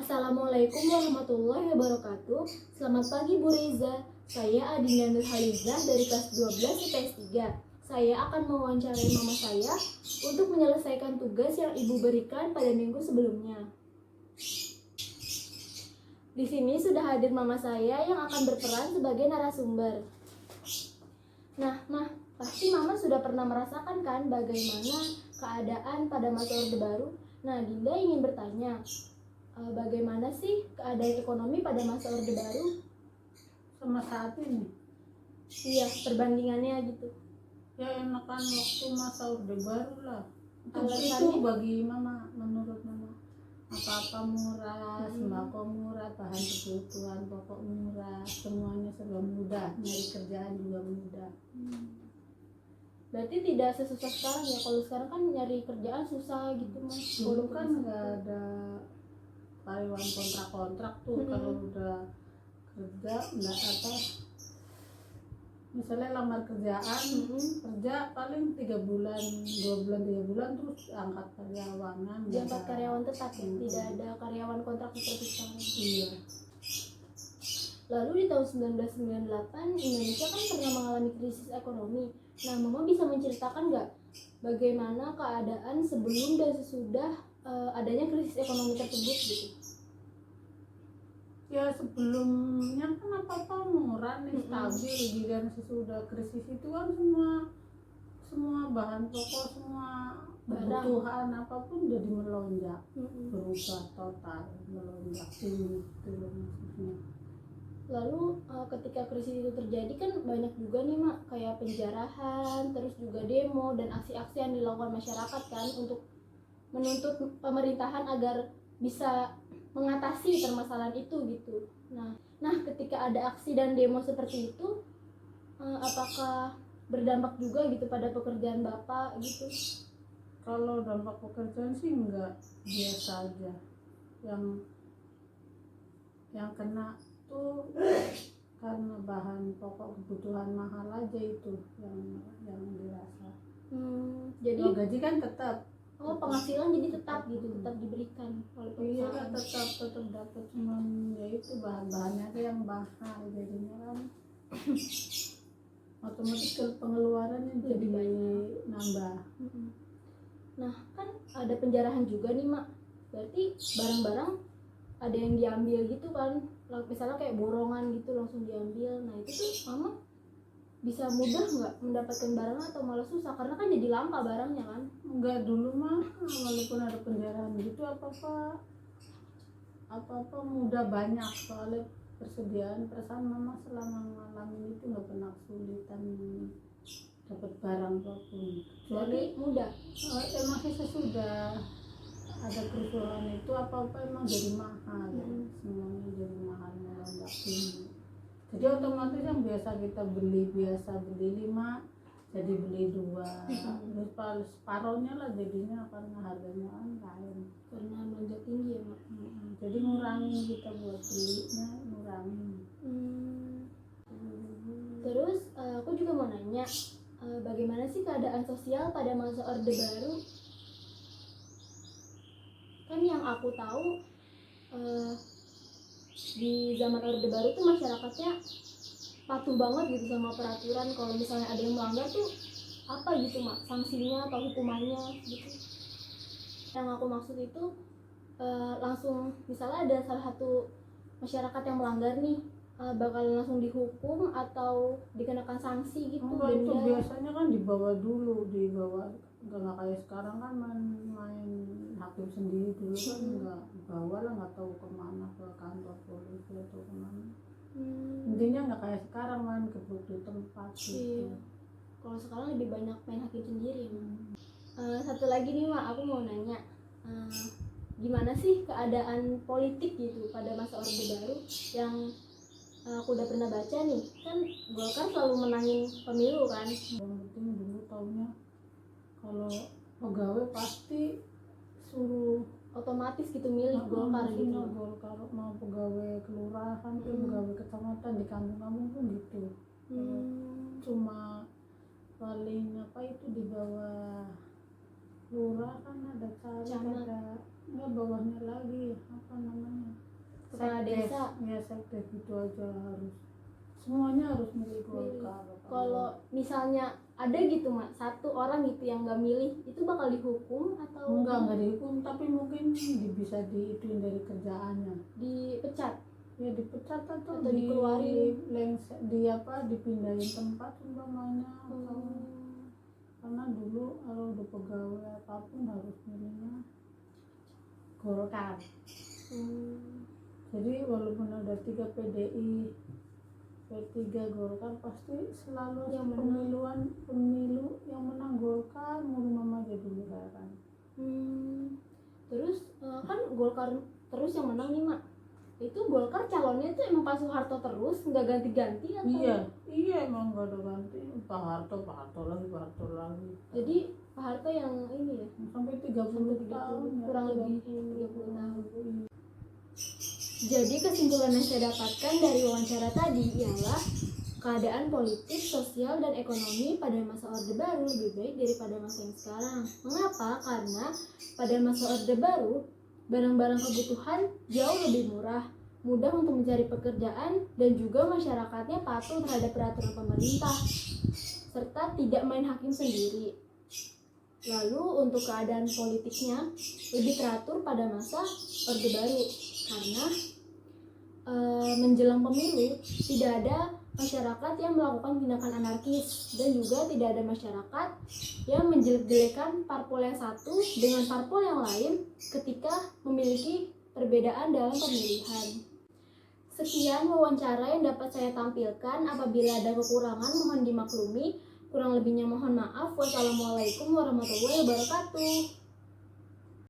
Assalamualaikum warahmatullahi wabarakatuh. Selamat pagi Bu Reza. Saya Adinda Nurhalizah dari kelas 12 IPS 3. Saya akan mewawancarai mama saya untuk menyelesaikan tugas yang Ibu berikan pada minggu sebelumnya. Di sini sudah hadir mama saya yang akan berperan sebagai narasumber. Nah, pasti mama sudah pernah merasakan kan bagaimana keadaan pada masa Orde Baru? Nah, Dinda ingin bertanya, bagaimana sih keadaan ekonomi pada masa Orde Baru? Sama saat ini? Iya, perbandingannya gitu. Ya enakan waktu masa Orde Baru lah. Alasannya? Itu bagi mama, menurut mama, apa-apa murah, sembako murah, bahan kebutuhan pokok murah, semuanya serba mudah, nyari kerjaan juga mudah. Berarti tidak sesusah sekarang ya? Kalau sekarang kan nyari kerjaan susah gitu mas. Dulu kan nggak ada karyawan kontrak-kontrak tuh. Kalau udah kerja nggak apa, misalnya lamar kerjaan, kerja paling 3 bulan, 2 bulan, 3 bulan terus angkat karyawanan. Diangkat karyawan tetap ya? Tidak ada karyawan kontrak seperti sekarang. Iya. Lalu di tahun 1998 Indonesia kan pernah mengalami krisis ekonomi. Nah, mama bisa menceritakan nggak bagaimana keadaan sebelum dan sesudah adanya krisis ekonomi tersebut gitu? Ya sebelumnya kan apa-apa murah nih, stabil. Dan sesudah krisis itu kan semua bahan pokok, semua kebutuhan apapun jadi melonjak, berubah total, melonjak tinggi gitu maksudnya. Lalu ketika krisis itu terjadi kan banyak juga nih mak, kayak penjarahan, terus juga demo dan aksi-aksi yang dilakukan masyarakat kan untuk menuntut pemerintahan agar bisa mengatasi permasalahan itu gitu. Nah ketika ada aksi dan demo seperti itu, apakah berdampak juga gitu pada pekerjaan bapak gitu? Kalau dampak pekerjaan sih enggak, biasa aja. Yang kena tuh karena bahan pokok kebutuhan mahal aja itu yang dirasa. Jadi gaji kan tetap. Penghasilan jadi tetap gitu, tetap diberikan oleh perusahaan. Iya, tetap dapat, cuman ya itu bahan-bahannya aja yang mahal jadinya kan. Otomatis pengeluarannya jadi banyak nambah. Nah kan ada penjarahan juga nih mak, berarti barang-barang ada yang diambil gitu kan, misalnya kayak borongan gitu langsung diambil. Nah itu tuh mama bisa mudah nggak mendapatkan barangnya atau malah susah karena kan jadi langka barangnya kan? Enggak, dulu mah walaupun ada penjarahan gitu apa-apa mudah banyak, soalnya perasaan mama selama ngalamin itu nggak pernah kesulitan dapat barang apapun. Jadi mudah. Emang sih sesudah ada kerusuhan itu apa-apa emang jadi mahal, semuanya jadi mahal, melonjak tinggi. Jadi otomatis yang biasa kita beli 5 jadi beli 2, terus separohnya lah jadinya karena harganya kan lain, Karena melonjak tinggi ya mak. jadi ngurangin kita buat belinya, ngurangin. Terus aku juga mau nanya, bagaimana sih keadaan sosial pada masa Orde Baru? Kan yang aku tahu di zaman Orde Baru tuh masyarakatnya patuh banget gitu sama peraturan. Kalau misalnya ada yang melanggar tuh apa gitu mak, sanksinya atau hukumannya gitu. Yang aku maksud itu langsung misalnya ada salah satu masyarakat yang melanggar nih, bakal langsung dihukum atau dikenakan sanksi gitu. Enggak, itu biasanya kan dibawa nggak kayak sekarang kan main hakim sendiri. Dulu kan nggak bawa lah, nggak tahu kemana, ke kantor polisi atau kemana. Intinya nggak kayak sekarang main gebuk di tempat gitu. Kalau sekarang lebih banyak main hakim sendiri. Satu lagi nih mak, aku mau nanya, gimana sih keadaan politik gitu pada masa Orde Baru? Yang aku udah pernah baca nih, kan Golkar selalu menangin pemilu kan. Yang penting dulu taunya kalau pegawai pasti suruh otomatis gitu milih Golkar gitu. Golkar, mau pegawai kelurahan, pegawai kecamatan di kampung-kampung pun gitu. Cuma paling apa itu di bawah lurah kan ada caleg, ada nggak bawahnya lagi apa namanya, kepala desa. Ya sekdes itu aja harus. Semuanya harus milih Golkar. Kalau misalnya ada gitu mak, satu orang gitu yang nggak milih, itu bakal dihukum atau enggak dihukum, tapi mungkin bisa diituin dari kerjaannya. dipecat? Ya dipecat atau dikeluarin, dipindahin tempat umpamanya atau karena dulu kalau udah pegawai apapun harus milihnya Golkar. Jadi walaupun ada 3 PDI, P3 Golkar, pasti selalu yang pemilu yang menang Golkar mulu mama jadi heran. Terus kan Golkar terus yang menang nih mak, itu Golkar calonnya tuh emang Pak Soeharto terus, nggak ganti-ganti atau? Iya emang nggak ada ganti. Pak Harto lagi. Jadi Pak Harto yang ini ya Sampai 30 tahun kurang lebih 30 tahun. Jadi kesimpulan yang saya dapatkan dari wawancara tadi ialah keadaan politik, sosial, dan ekonomi pada masa Orde Baru lebih baik daripada masa yang sekarang. Mengapa? Karena pada masa Orde Baru barang-barang kebutuhan jauh lebih murah, mudah untuk mencari pekerjaan, dan juga masyarakatnya patuh terhadap peraturan pemerintah, serta tidak main hakim sendiri. Lalu untuk keadaan politiknya lebih teratur pada masa Orde Baru, karena menjelang pemilu tidak ada masyarakat yang melakukan tindakan anarkis, dan juga tidak ada masyarakat yang menjelek-jelekan parpol yang satu dengan parpol yang lain ketika memiliki perbedaan dalam pemilihan. Sekian wawancara yang dapat saya tampilkan. Apabila ada kekurangan mohon dimaklumi. Kurang lebihnya mohon maaf. Wassalamualaikum warahmatullahi wabarakatuh.